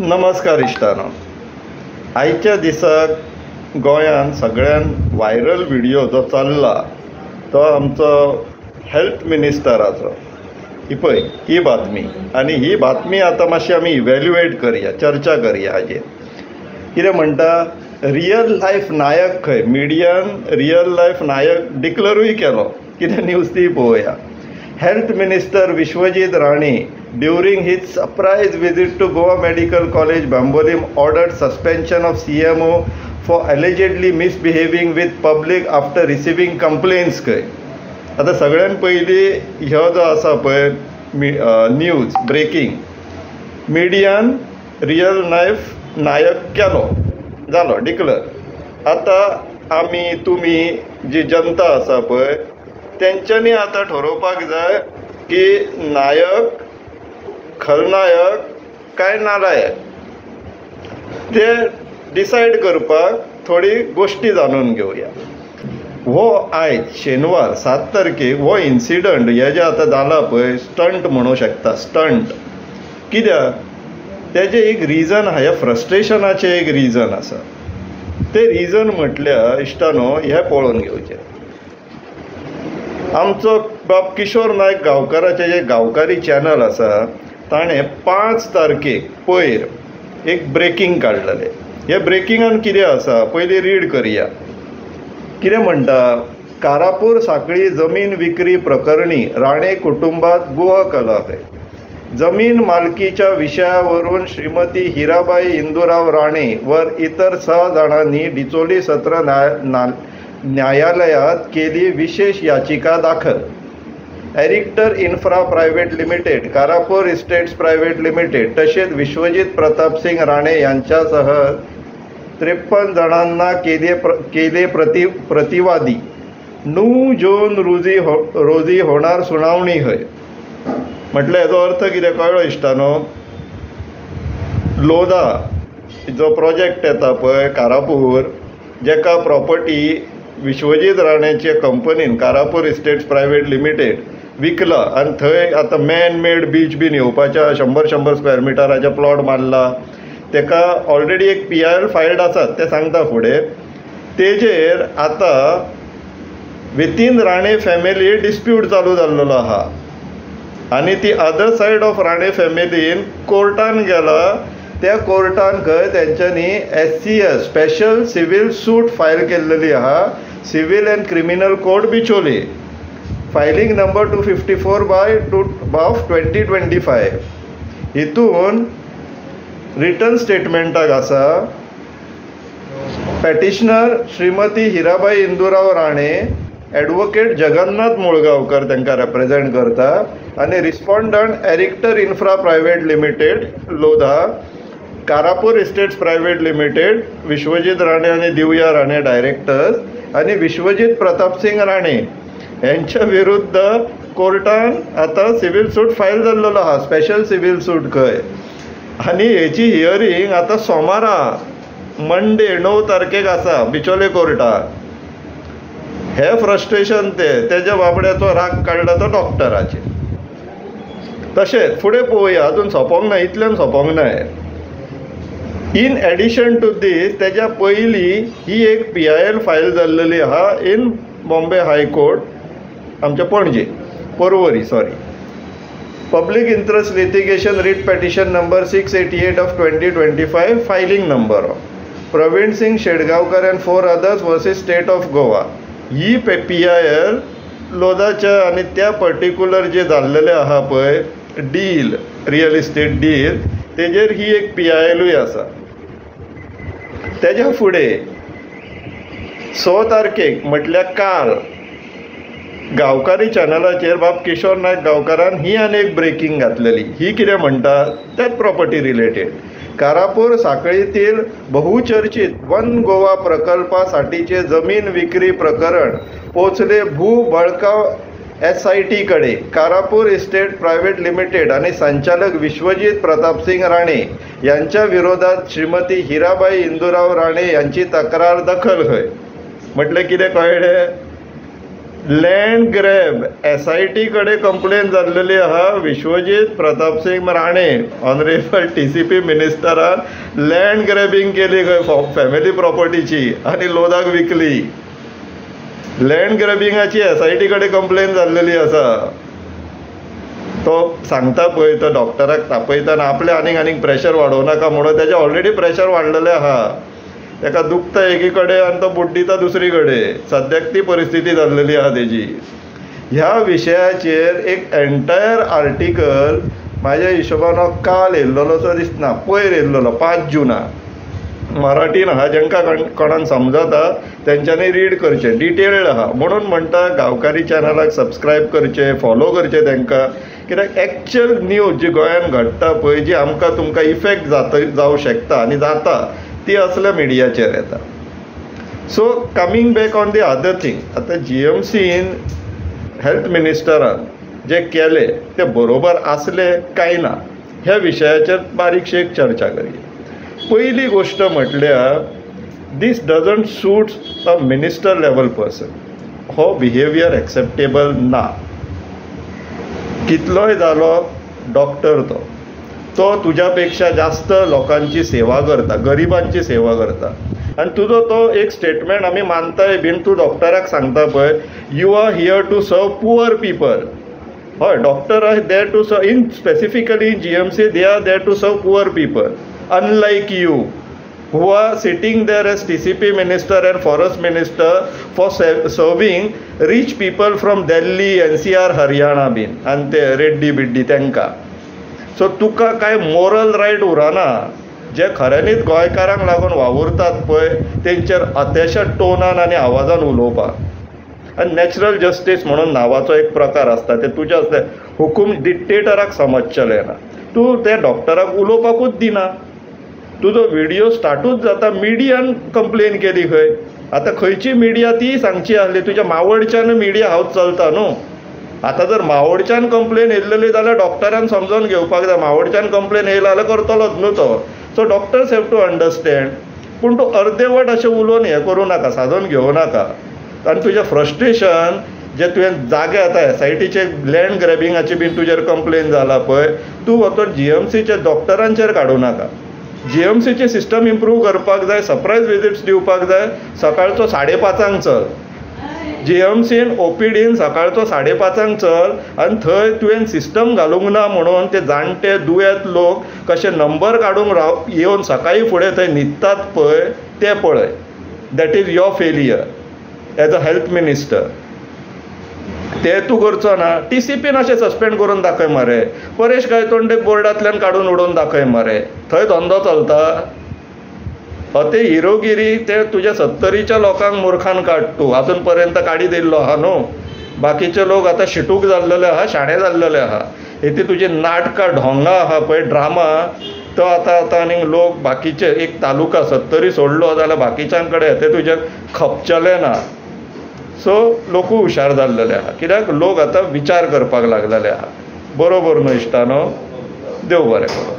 नमस्कार इश्टानो. आयच्या दिसाक गोंयान सगळ्यान व्हायरल व्हिडिओ जो चल्ला तो आमचो हेल्थ मिनिस्टराचो. ही पळय ही बातमी, आनी ही बातमी आतां मातशी आमी इवॅल्युएट करया, चर्चा करया हाजेर. कितें म्हणटा, रियल लायफ नायक खंय, मिडियान रियल लायफ नायक डिक्लेरूय केलो. कितें न्यूज ती पळोवया. Health minister Vishwajit Rane during his surprise visit to Goa Medical College Bambolim ordered suspension of CMO for allegedly misbehaving with public after receiving complaints. खंय आतां सगळ्यान पयलीं ह्यो जो आसा पळय न्यूज ब्रेकिंग, मिडियान रियल लायफ नायक केलो, जालो डिक्लेर. आतां आमी तुमी जी जनता आसा पळय तेंच्यांनी आतां ठरोवपाक जाय की नायक खलनायक काय नालायक. ते डिसायड करपाक थोडी गोश्टी जाणून घेवया. हो आयज शेनवार 7 तारखेक हो इन्सिडंट हे जे आतां जाला पळय, स्टंट म्हणू शकता, स्टंट. कित्याक तेजें एक रिजन आसा, ह्या फ्रस्ट्रेशनाचें एक रिजन आसा. तें रिजन म्हटल्यार इश्टानो हे पळोवन घेवचें. आमचो बाब किशोर नायक गांवकाराचें जे गांवकारी चॅनल आसा ताणें 5 तारखेक पयर एक ब्रेकिंग काडलेलें. हे ब्रेकिंगान कितें आसा पयलीं रीड करया. कितें म्हणटा, कारापूर सांखळी जमीन विक्री प्रकरणी राणे कुटुंबात गुह कलह. जमीन मालकीच्या विशयावरून श्रीमती हिराबाई इंदुराव राणे वर इतर 6 जाणांनी डिचोली सत्र न्यायालयात केली विशेष याचिका दाखल. Erictor infra private limited, Karapur estates private limited तसेच विश्वजीत प्रतापसिंग राणे यांच्यासह 53 जणांना केले प्रतिवादी. 9 जून रोजी होणार सुनावणी हय. म्हटल्यार हेजो अर्थ कितें कळ्ळो इश्टानो. लोधा जो प्रोजेक्ट येता पळय कारापूर, जेका प्रॉपर्टी विश्वजीत राणेचे कंपनीन कारापूर इस्टेट्स प्रायव्हेट लिमिटेड विकला आनी थंय आतां मॅन मेड बीच बीन येवपाच्या 100 स्क्वेअर मिटराचे प्लॉट मारला. तेका ऑलरेडी एक PIL फायल्ड आसात, ते सांगता फुडें. तेजेर आतां विथीन राणे फॅमिली डिस्प्यूट चालू जाल्लो आहा आनी ती अदर सायड ऑफ राणे फॅमिलीन कोर्टान गेला. त्या कोर्टान खंय तेंच्यांनी SCS special civil suit file केल्लेली आहा, civil and criminal code Bicholim, filing number 254/2025. हितून रिटर्न स्टेटमेंटाक आसा, पॅटिशनर श्रीमती हिराबाई इंदुराव राणे, एडवोकेट जगन्नाथ मुळगांवकर तांकां रिप्रेझेंट करता, आनी respondent Erictor infra private limited Lodha, Karapur estates private limited, Vishwajit Rane आनी दिव्या राणे डायरेक्टर्स, आनी विश्वजीत प्रतापसिंग राणे यांच्या विरुद्ध कोर्टान आतां सिवील सूट फायल जाल्लो आहा, स्पेशल सिवील सूट खंय. आनी हेची हियरींग आतां सोमारा मंडे 9 तारखेक आसा बिचोले कोर्टान. हे फ्रस्ट्रेशन तेज्या बाबड्याचो राग काडला तो डॉक्टराचेर. तशेंच फुडें पळोवया, अजून सोंपोंक ना, इतल्यान सोंपोंक ना. इन एडिशन टू दीस तेज्या पयलीं ही एक PIL फायल जाल्लेली आहा इन बॉम्बे हायकोर्ट, आमच्या Panaji Porvorim, public interest litigation writ petition number 688 of 2025, filing number of Praveen Singh Shedgaonkar and 4 others versus state of Goa. ही PIL लोधाच्या आनी त्या पर्टिक्युलर जे जाल्लेले आहा पळय डील, रियल इस्टेट डील, तेजेर ही एक PILूय आसा. तेज्या फुडें 6 तारखेक म्हटल्यार काल गांवकारी चॅनलाचेर बाब किशोर नायक गांवकारान ही आनी एक ब्रेकिंग घातलेली. ही कितें म्हणटा, त्याच प्रॉपर्टी रिलेटेड. कारापूर सांखळीतील बहुचर्चित वन गोवा प्रकल्पासाठीचे जमीन विक्री प्रकरण पोचले भूबळकाव SIT कडे. कारापूर इस्टेट प्रायव्हेट लिमिटेड आणि संचालक विश्वजीत प्रतापसिंग राणे यांच्या विरोधात श्रीमती हिराबाई इंदुराव राणे यांची तक्रार दाखल हय. म्हटलें कितें कळ्ळें, लँड ग्रॅब SIT कडे कंप्लेन जाल्लेली आहा. विश्वजीत प्रताप सिंग राणे ऑनरेबल TCP मिनिस्टरान लँड ग्रॅबिंग केली खंय फॅमिली प्रॉपर्टीची आनी लोदाक विकली. लँड ग्रॅबिंगाची SIT कडे कंप्लेन जाल्लेली आसा. तो सांगता पळय तो डॉक्टराक तापयतना आपले आनीक प्रेशर वाडोव नाका म्हणून तेजें ऑलरेडी प्रेशर वाडलेलें आहा. ताका दुखता एकी कडेन आनी तो बुड्डिता दुसरी कडेन. सद्याक ती परिस्थिती जाल्लेली आहा तेजी. ह्या विशयाचेर एक एंटायर आर्टिकल म्हाज्या हिशोबान काल येयल्लोसो दिसना, पयर येयल्लो 5 जुनाक मराठीन आहा. जांकां कोणाक समजता तेंच्यांनी रीड करचें, डिटेल्ड आहा. म्हणून म्हणटा गांवकारी चॅनलाक सबस्क्रायब करचें, फॉलो करचें तांकां. कित्याक एक्चुअल न्यूज जी गोंयांत घडटा पळय, जी आमकां तुमकां इफेक्ट जावंक शकता आनी जाता, ती असल्या मिडियाचेर येता. So coming back on the other thing, आतां GMCन हेल्थ मिनिस्टरान जे केले ते बरोबर आसले काय ना ह्या विशयाचेर बारीकशी एक चर्चा करूया. पयली गोष्ट म्हटल्यार this doesn't suit a minister level person. हो बिहेवियर एक्सेप्टेबल ना. कितलोय जालो डॉक्टर तो तुज्या पेक्षा जास्त लोकांची सेवा करता, गरिबांची सेवा करता. आनी तुजो तो एक स्टेटमेंट आमी मानताय बीन, तूं डॉक्टराक सांगता पळय, you are here to serve poor people. हय, doctor are there to serve, in specifically in GMC they are there to serve poor people, unlike you who are sitting there as TCP minister and forest minister for serving rich people from Delhi, NCR, Haryana बीन आनी ते रेड्डी बिड्डी तांकां. So तुका काय moral right उरना. जे खऱ्यांनीच गोंयकारांक लागून वावुरतात पळय तेंचेर अतेशा टोनान आनी आवाजान उलोवपाक. आनी नॅचरल जस्टीस म्हणून नांवाचो एक प्रकार आसता, ते तुज्या हुकूम डिक्टेटराक समजचलें ना. तूं त्या डॉक्टराक उलोवपाकूच दिना. तुजो व्हिडिओ स्टार्टूच जाता मिडियान कंप्लेन केली खंय. आतां खंयची मिडिया ती सांगची आहली, तुज्या मावडच्यान मिडिया हावज चलता न्हू. आतां जर मावडच्यान कंप्लेन येयल्ली जाल्यार डॉक्टरान समजून घेवपाक जाय. मावडच्यान कंप्लेन येयला जाल्यार करतलोच न्हू तो. So doctors have to understand. पूण तूं अर्देवट अशें उलोवन हें करूं नाका, सादून घेवं नाका. आनी तुजें फ्रस्ट्रेशन जे तुवें जागे आतां SITचे लँड ग्रॅबिंगाची बीन तुजेर कंप्लेन जाला पळय, तूं वचून GMCच्या डॉक्टरांचेर काडूं नाका. GMCचे सिस्टम इम्प्रूव करपाक जाय, सरप्रायज विजिट्स दिवपाक जाय. सकाळचो 5:30 चल. GMCन OPDन सकाळचो 5:30 चल आनी थंय तुवें सिस्टम घालूंक ना म्हणून ते जाणटे दुयेंत लोक कशे नंबर काडूंक येवन सकाळी फुडें थंय न्हिदतात पळय ते पळय. That is your failure as a health minister. ते तूं करचो ना. TCPन अशें सस्पेंड करून दाखय मरे. परेश गायतोंडेक बोर्डांतल्यान काडून उडोवन दाखय मरे. थंय धंदो चलता. ते हिरोगिरी ते तुज्या 70च्या लोकांक मुर्खान काड. तूं आजून पर्यंत काडी दिल्लो आहा न्हू. बाकीचे लोक आतां शिटूक जाल्लेले आहा, शाणे जाल्लेले आहा. ती तुजी नाटकां ढोंगा आहा पळय, ड्रामा, तो आतां आनीक लोक बाकीचे एक तालुका 70 सोडलो जाल्यार बाकीच्यां कडेन ते तुजे खपचले ना. सो लोकूय हुशार जाल्लेले आहा. कित्याक लोक आतां विचार करपाक लागलेले आहा. बरोबर न्हू इश्टानो. देव बरें करूं.